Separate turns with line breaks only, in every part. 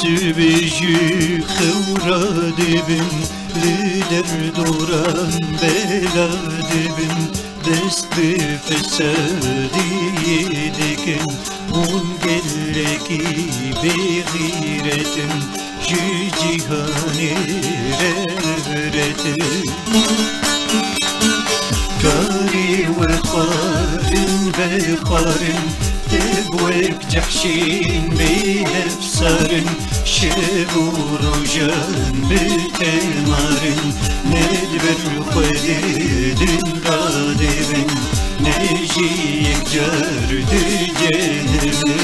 Sübücü kıvra dibin, lider duran bela dibin, dest bir fesadi yedikin, un gelleki beğiretin, jü cihani revretin. Kari ve karin تبوك جحشين بهفسارن شبور وجان بالكمارن ندبر خديدن رادبن نجي يكجر دجهبن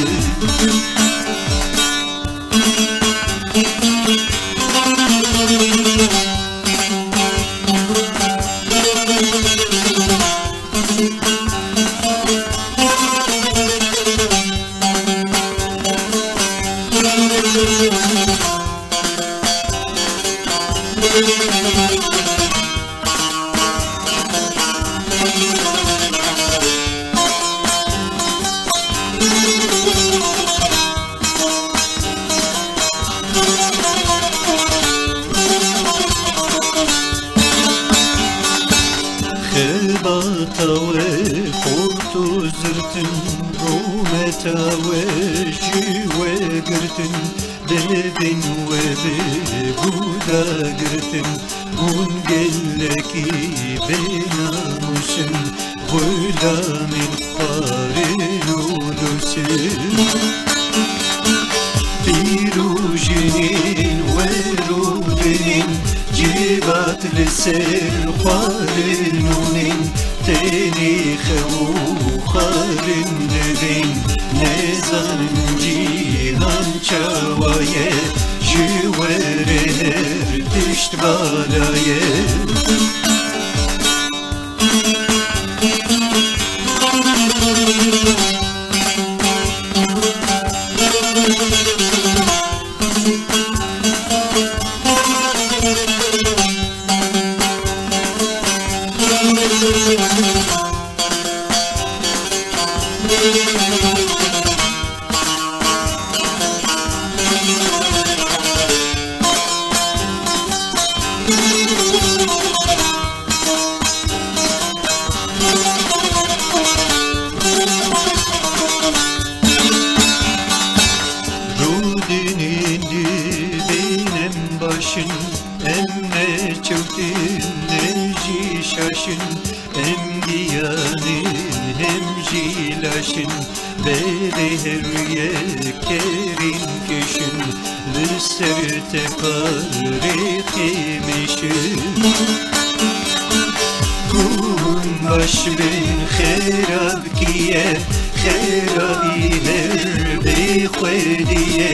خباتا وقورتو زرتن رومتا وجي وقرتن دبن وبقودا قرتن ونقلكي بناموسن غلام القارن ولوسن بيروجنين ورودنين جيبات لسير خارنونين تاني خو خارن دبين نزان جيهان چاوايه جوارهر دشت بالايه Emme çöktün nemci şaşın Hem giyanin hem jilaşın Bedeher yekerin keşin Lüser tefarikimişin Kun baş bin kherab kiye Kherabiler bekhwediye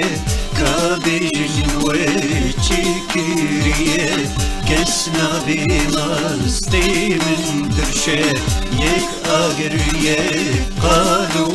Kabijin ve çikiriye Kesna bimastimin tırşe Yek agir yek kalu